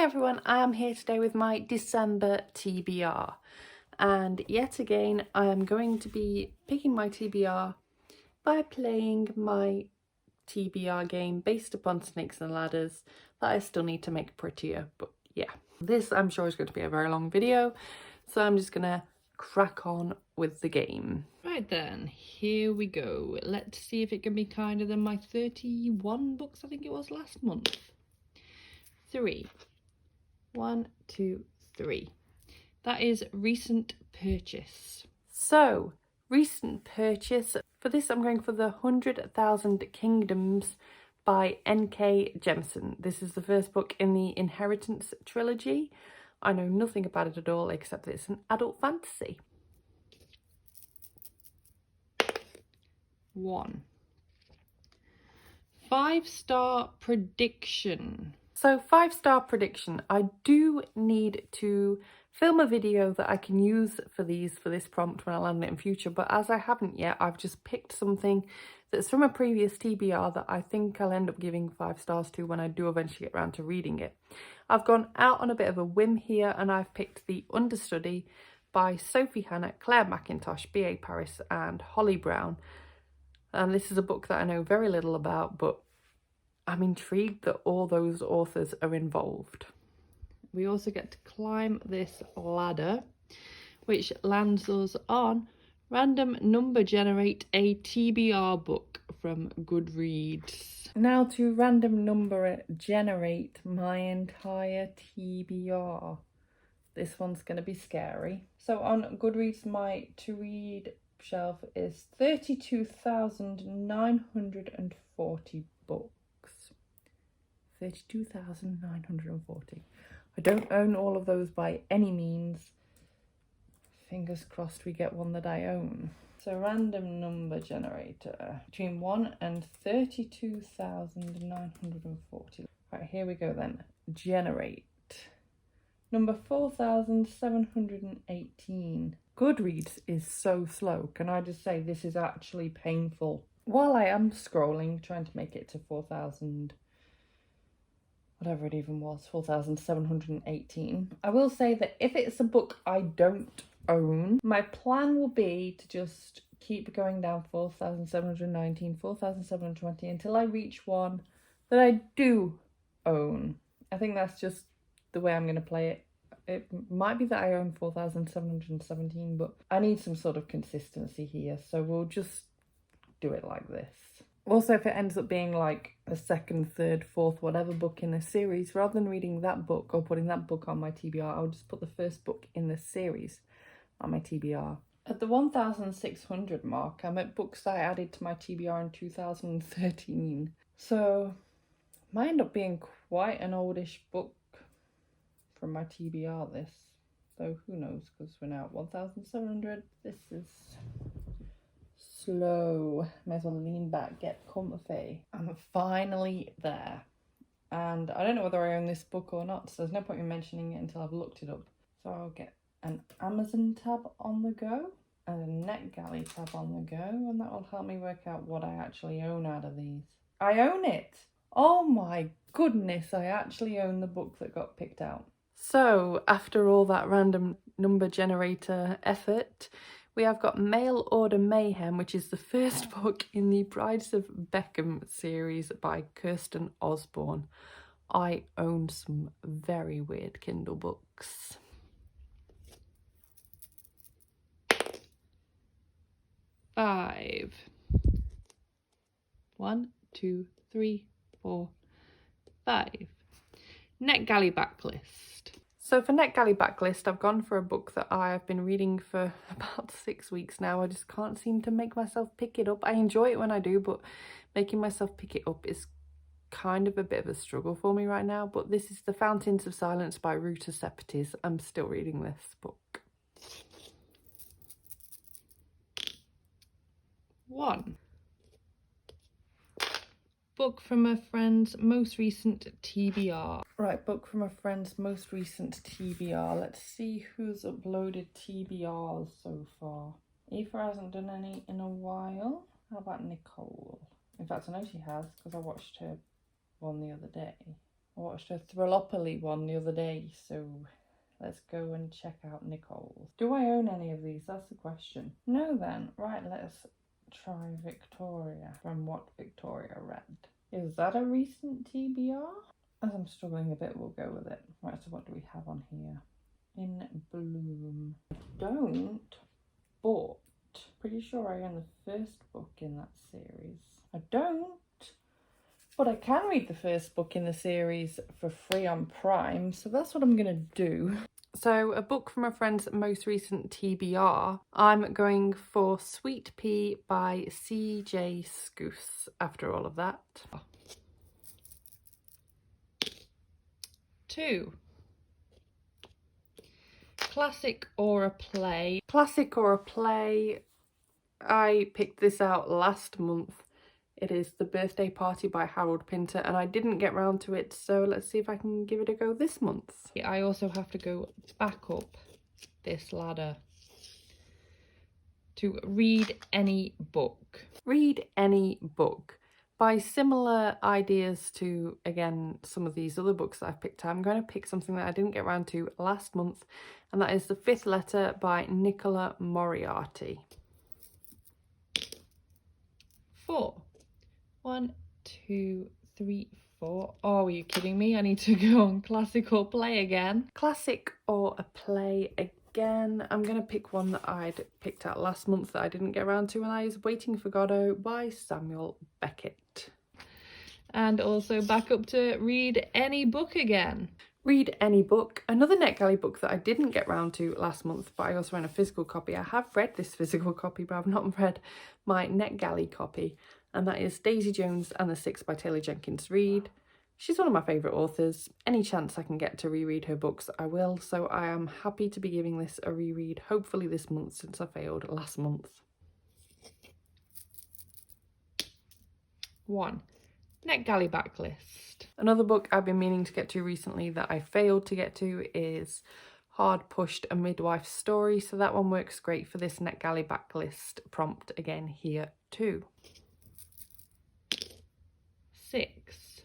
Hi everyone, I am here today with my December TBR, and yet again I am going to be picking my TBR by playing my TBR game based upon Snakes and Ladders that I still need to make prettier, but yeah. This I'm sure is going to be a very long video, so I'm just gonna crack on with the game. Right then, here we go. Let's see if it can be kinder than my 31 books I think it was last month. 3. 1, 2, 3. That is recent purchase. So, recent purchase. For this I'm going for the 100,000 Kingdoms by N.K. Jemisin. This is the first book in the Inheritance trilogy. I know nothing about it at all except that it's an adult fantasy. 1. 5-star prediction. So 5-star prediction. I do need to film a video that I can use for this prompt when I land it in future, but as I haven't yet, I've just picked something that's from a previous TBR that I think I'll end up giving 5 stars to when I do eventually get around to reading it. I've gone out on a bit of a whim here and I've picked the Understudy by Sophie, Claire Mackintosh, B.A. Paris and Holly Brown. And this is a book that I know very little about, but I'm intrigued that all those authors are involved. We also get to climb this ladder, which lands us on random number generate a TBR book from Goodreads. Now to random number generate my entire TBR. This one's going to be scary. So on Goodreads, my to read shelf is 32,940 books. 32,940. I don't own all of those by any means. Fingers crossed we get one that I own. So random number generator between 1 and 32,940. Right, here we go then. Generate. Number 4,718. Goodreads is so slow. Can I just say this is actually painful. While I am scrolling, trying to make it to 4,000, whatever it even was, 4,718. I will say that if it's a book I don't own, my plan will be to just keep going down 4,719, 4,720 until I reach one that I do own. I think that's just the way I'm going to play it. It might be that I own 4,717, but I need some sort of consistency here, so we'll just do it like this. Also, if it ends up being like a second, third, fourth, whatever book in a series, rather than reading that book or putting that book on my TBR, I'll just put the first book in the series on my TBR. At the 1,600 mark, I'm at books that I added to my TBR in 2013. So, might end up being quite an oldish book from my TBR, this. Though, who knows, because we're now at 1,700. This is slow. May as well lean back, get comfy. I'm finally there. And I don't know whether I own this book or not, so there's no point in mentioning it until I've looked it up. So I'll get an Amazon tab on the go and a NetGalley tab on the go, and that will help me work out what I actually own out of these. I own it! Oh my goodness, I actually own the book that got picked out. So after all that random number generator effort, we have got Mail Order Mayhem, which is the first book in the Brides of Beckham series by Kirsten Osbourne. I own some very weird Kindle books. 5. 1, 2, 3, 4, 5. NetGalley backlist. So for NetGalley backlist, I've gone for a book that I have been reading for about 6 weeks now. I just can't seem to make myself pick it up. I enjoy it when I do, but making myself pick it up is kind of a bit of a struggle for me right now. But this is The Fountains of Silence by Ruta Sepetys. I'm still reading this book. 1. Book from a friend's most recent TBR. Right, book from a friend's most recent TBR. Let's see who's uploaded TBRs so far. Aoife hasn't done any in a while. How about Nicola? In fact, I know she has because I watched her one the other day. I watched a Thrillopoly one the other day, so let's go and check out Nicole's. Do I own any of these? That's the question. No then. Right, let's try Victoria from what Victoria read. Is that a recent TBR? As I'm struggling a bit, we'll go with it. Right, so what do we have on here? In Bloom. I don't, but pretty sure I own the first book in that series. I don't, but I can read the first book in the series for free on Prime, so that's what I'm gonna do. So a book from a friend's most recent TBR, I'm going for Sweetpea by C.J. Skuse after all of that. 2. Classic or a play? Classic or a play. I picked this out last month. It is The Birthday Party by Harold Pinter, and I didn't get round to it, so let's see if I can give it a go this month. I also have to go back up this ladder to Read Any Book. Read Any Book. By similar ideas to, again, some of these other books that I've picked out, I'm going to pick something that I didn't get round to last month, and that is The Fifth Letter by Nicola Moriarty. 4. 1, 2, 3, 4. Oh, are you kidding me? I need to go on classic or play again. Classic or a play again. I'm going to pick one that I'd picked out last month that I didn't get around to, and I was Waiting for Godot by Samuel Beckett. And also back up to Read Any Book again. Read Any Book, another NetGalley book that I didn't get round to last month, but I also own a physical copy. I have read this physical copy, but I've not read my NetGalley copy, and that is Daisy Jones and the Six by Taylor Jenkins Reid. She's one of my favourite authors. Any chance I can get to reread her books, I will, so I am happy to be giving this a reread, hopefully this month, since I failed last month. 1. NetGalley Backlist. Another book I've been meaning to get to recently that I failed to get to is Hard Pushed, A Midwife Story, so that one works great for this NetGalley Backlist prompt again here too. 6.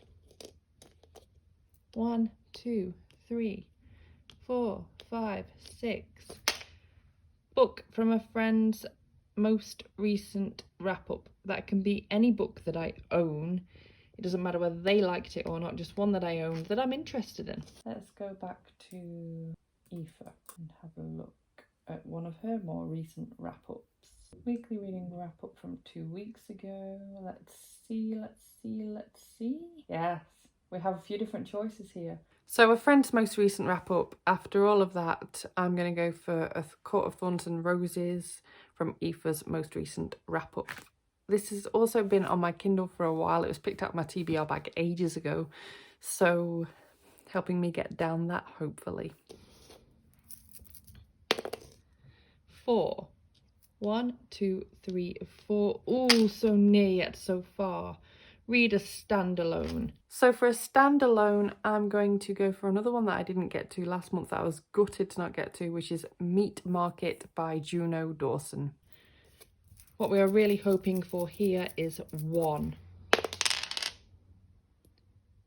1, 2, 3, 4, 5, 6. Book from a friend's most recent wrap-up. That can be any book that I own. It doesn't matter whether they liked it or not, just one that I own that I'm interested in. Let's go back to Aoife and have a look at one of her more recent wrap-ups. Weekly reading wrap-up from 2 weeks ago. Let's see. Yes, we have a few different choices here. So a friend's most recent wrap-up. After all of that, I'm going to go for A Court of Thorns and Roses from Aoife's most recent wrap-up. This has also been on my Kindle for a while. It was picked up my TBR bag ages ago, so helping me get down that, hopefully. 4. 1, 2, 3, 4. Oh, so near yet so far. Read a standalone. So for a standalone, I'm going to go for another one that I didn't get to last month that I was gutted to not get to, which is Meat Market by Juno Dawson. What we are really hoping for here is 1.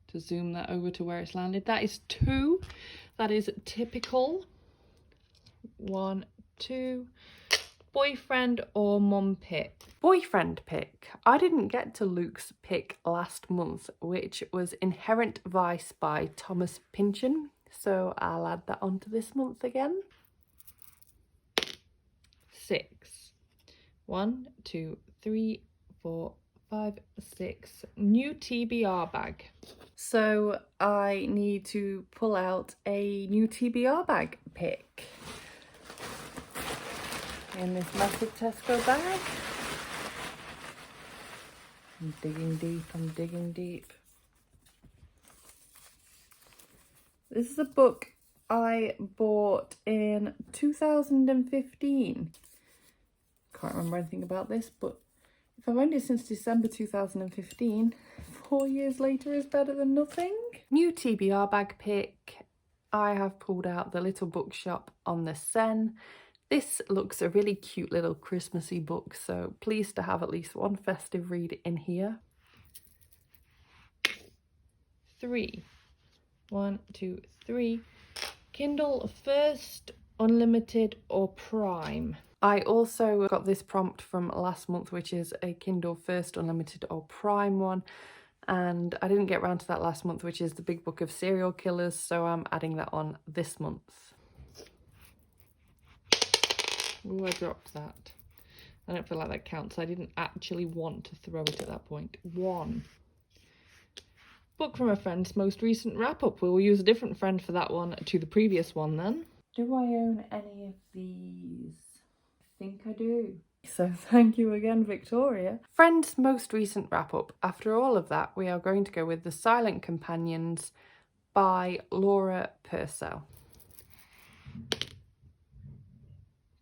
To zoom that over to where it's landed. That is 2. That is typical. 1, 2. Boyfriend or mum pick? Boyfriend pick. I didn't get to Luke's pick last month, which was Inherent Vice by Thomas Pynchon. So I'll add that onto this month again. 6. 1, 2, 3, 4, 5, 6. New TBR bag. So I need to pull out a new TBR bag pick. In this massive Tesco bag. I'm digging deep. This is a book I bought in 2015. Can't remember anything about this, but if I've owned it since December 2015, 4 years later is better than nothing. New TBR bag pick. I have pulled out The Little Bookshop on the Seine. This looks a really cute little Christmassy book, so pleased to have at least one festive read in here. 3. 1, 2, 3. Kindle First, Unlimited or Prime? I also got this prompt from last month, which is a Kindle First, Unlimited or Prime one. And I didn't get around to that last month, which is the Big Book of Serial Killers, so I'm adding that on this month. Ooh, I dropped that. I don't feel like that counts. I didn't actually want to throw it at that point. 1. Book from a friend's most recent wrap-up. We'll use a different friend for that one to the previous one then. Do I own any of these? I think I do. So thank you again, Victoria. Friend's most recent wrap-up. After all of that, we are going to go with The Silent Companions by Laura Purcell.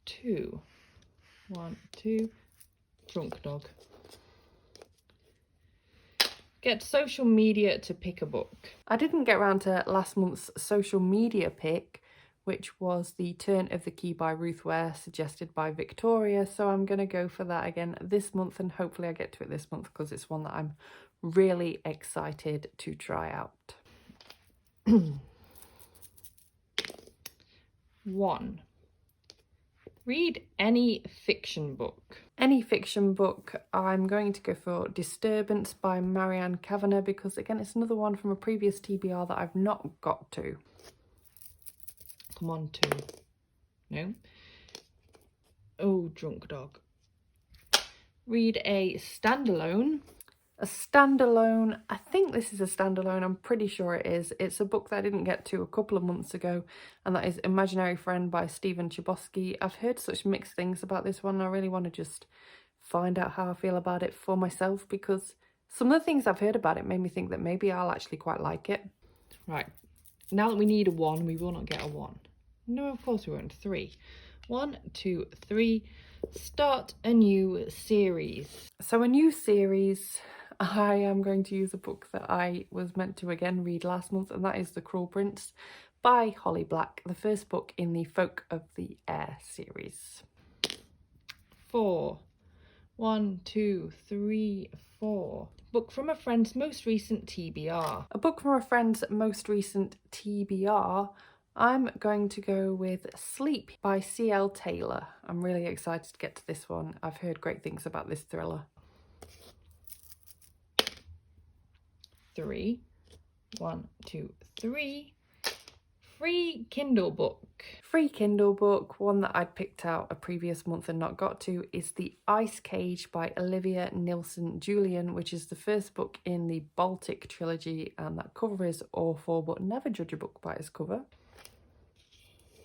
2. 1, 2. Drunk Dog. Get social media to pick a book. I didn't get around to last month's social media pick, which was The Turn of the Key by Ruth Ware, suggested by Victoria. So I'm going to go for that again this month, and hopefully I get to it this month because it's one that I'm really excited to try out. 1. Read any fiction book. Any fiction book, I'm going to go for Disturbance by Marianne Kavanagh because, again, it's another one from a previous TBR that I've not got to. Come on, 2. No. Oh, Drunk Dog. Read a standalone. A standalone, I think this is a standalone, I'm pretty sure it is. It's a book that I didn't get to a couple of months ago, and that is Imaginary Friend by Stephen Chbosky. I've heard such mixed things about this one, and I really want to just find out how I feel about it for myself, because some of the things I've heard about it made me think that maybe I'll actually quite like it. Right, now that we need a 1, we will not get a 1. No, of course we won't. 3. 1, 2, 3. Start a new series. So a new series, I am going to use a book that I was meant to again read last month, and that is The Cruel Prince by Holly Black, the first book in the Folk of the Air series. 4. 1, 2, 3, 4. Book from a friend's most recent TBR. A book from a friend's most recent TBR, I'm going to go with Sleep by C.L. Taylor. I'm really excited to get to this one. I've heard great things about this thriller. 3. 1, 2, 3. Free Kindle book. Free Kindle book, one that I'd picked out a previous month and not got to, is The Ice Cage by Olivia Nilsson-Julian, which is the first book in the Baltic trilogy, and that cover is awful, but never judge a book by its cover.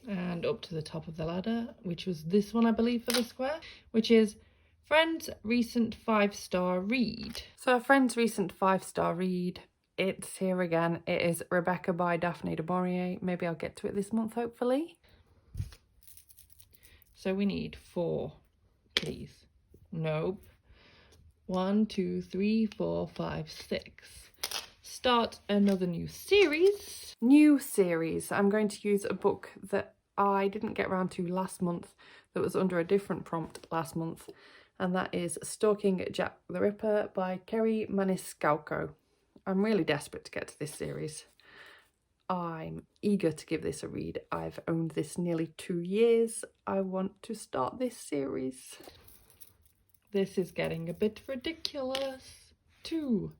And up to the top of the ladder, which was this one, I believe, for the square, which is Friend's recent 5-star read. So a friend's recent 5-star read, it's here again. It is Rebecca by Daphne du Maurier. Maybe I'll get to it this month, hopefully. So we need 4, please. Nope. 1, 2, 3, 4, 5, 6. Start another new series. New series. I'm going to use a book that I didn't get around to last month, that was under a different prompt last month, and that is Stalking Jack the Ripper by Kerry Maniscalco. I'm really desperate to get to this series. I'm eager to give this a read. I've owned this nearly 2 years. I want to start this series. This is getting a bit ridiculous. 2.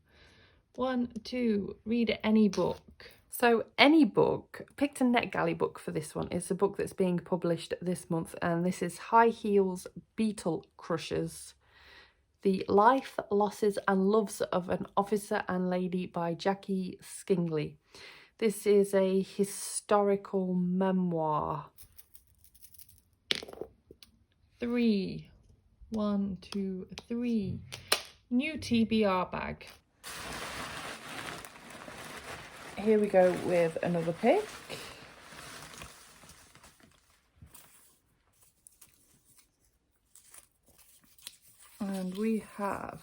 1, 2. Read any book. So any book, picked a NetGalley book for this one. It's a book that's being published this month, and this is High Heels Beetle Crushers, The Life, Losses and Loves of an Officer and Lady by Jackie Skingley. This is a historical memoir. 3. 1, 2, 3. New TBR bag. Here we go with another pick. And we have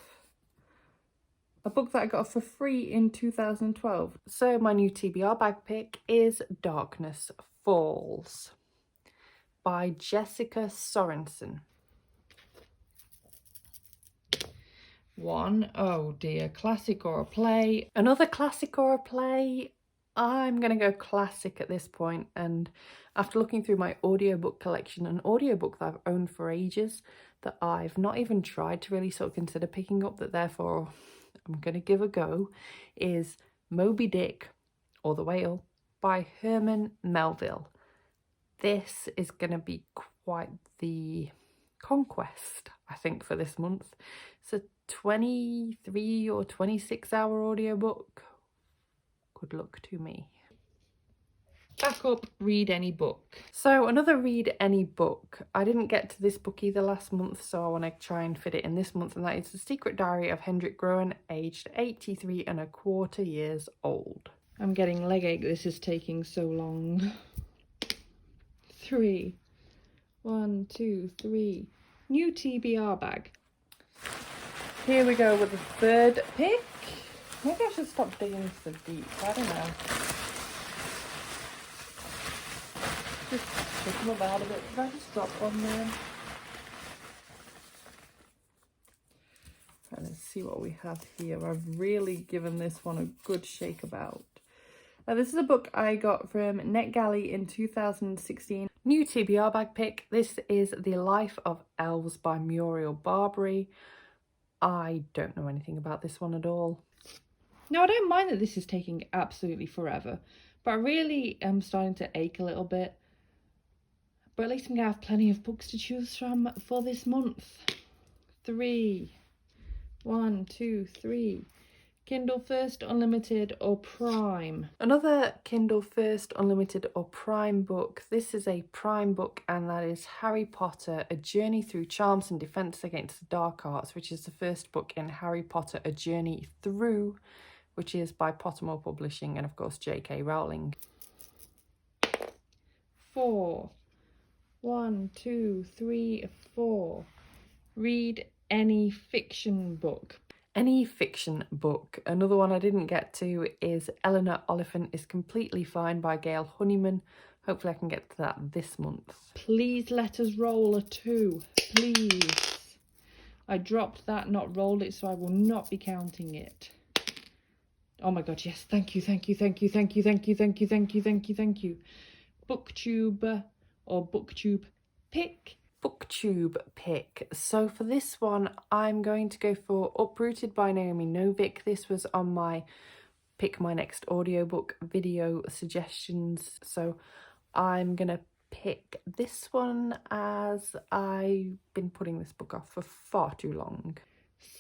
a book that I got for free in 2012. So my new TBR bag pick is Darkness Falls by Jessica Sorensen. 1. Oh dear, classic or a play. Another classic or a play. I'm going to go classic at this point, and after looking through my audiobook collection, an audiobook that I've owned for ages that I've not even tried to really sort of consider picking up, that therefore I'm going to give a go, is Moby Dick or the Whale by Herman Melville. This is going to be quite the conquest, I think, for this month. It's a 23 or 26 hour audiobook. Good luck to me. Back up, read any book. So another read any book. I didn't get to this book either last month, so I want to try and fit it in this month, and that is The Secret Diary of Hendrik Groen, aged 83 and a quarter years old. I'm getting leg ache, this is taking so long. 3. 1, 2, 3. New TBR bag. Here we go with the third pick. Maybe I should stop digging so deep. I don't know. Just pick them about a bit. Did I just drop one there? Right, let's see what we have here. I've really given this one a good shake about. Now, this is a book I got from NetGalley in 2016. New TBR bag pick. This is The Life of Elves by Muriel Barbary. I don't know anything about this one at all. Now, I don't mind that this is taking absolutely forever, but I really am starting to ache a little bit. But at least I'm going to have plenty of books to choose from for this month. 3. 1, 2, 3. Kindle First, Unlimited or Prime. Another Kindle First, Unlimited or Prime book. This is a Prime book, and that is Harry Potter, A Journey Through Charms and Defence Against the Dark Arts, which is the first book in Harry Potter, A Journey Through, which is by Pottermore Publishing and, of course, J.K. Rowling. 4. 1, 2, 3, 4. Read any fiction book. Any fiction book. Another one I didn't get to is Eleanor Oliphant is Completely Fine by Gail Honeyman. Hopefully I can get to that this month. Please let us roll a 2. Please. I dropped that, not rolled it, so I will not be counting it. Oh my god, yes. Thank you, thank you, thank you, thank you, thank you, thank you, thank you, thank you, thank you. Booktube or Booktube pick. Booktube pick. So for this one, I'm going to go for Uprooted by Naomi Novik. This was on my Pick My Next Audiobook video suggestions. So I'm going to pick this one as I've been putting this book off for far too long.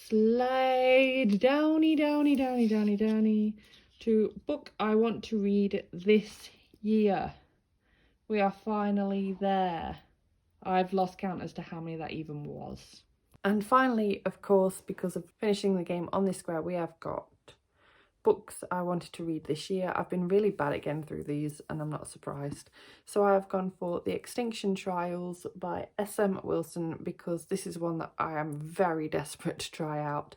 Slide downy, downy, downy, downy, downy to book I want to read this year. We are finally there. I've lost count as to how many that even was. And finally, of course, because of finishing the game on this square, we have got books I wanted to read this year. I've been really bad at getting through these, and I'm not surprised. So I've gone for The Extinction Trials by S.M. Wilson, because this is one that I am very desperate to try out.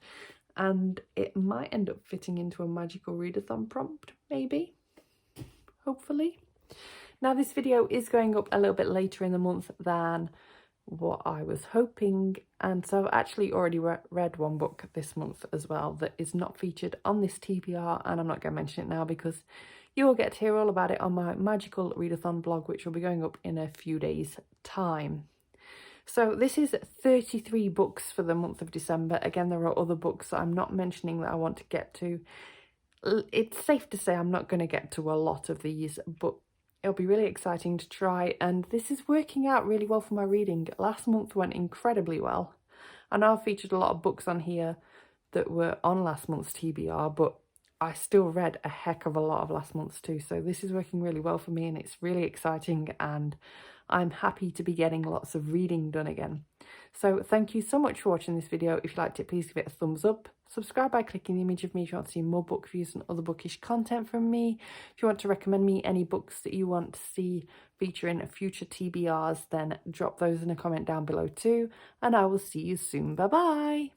And it might end up fitting into a magical readathon prompt, maybe. Hopefully. Now, this video is going up a little bit later in the month than what I was hoping, and so I've actually already read one book this month as well that is not featured on this TBR, and I'm not going to mention it now because you will get to hear all about it on my Magical Readathon blog, which will be going up in a few days' time. So this is 33 books for the month of December. Again, there are other books that I'm not mentioning that I want to get to. It's safe to say I'm not going to get to a lot of these, but it'll be really exciting to try, and this is working out really well for my reading. Last month went incredibly well. I know I've featured a lot of books on here that were on last month's TBR, but I still read a heck of a lot of last month's too, so this is working really well for me, and it's really exciting, and I'm happy to be getting lots of reading done again. So thank you so much for watching this video. If you liked it, please give it a thumbs up. Subscribe by clicking the image of me if you want to see more book reviews and other bookish content from me. If you want to recommend me any books that you want to see featuring future TBRs, then drop those in a comment down below too. And I will see you soon. Bye bye.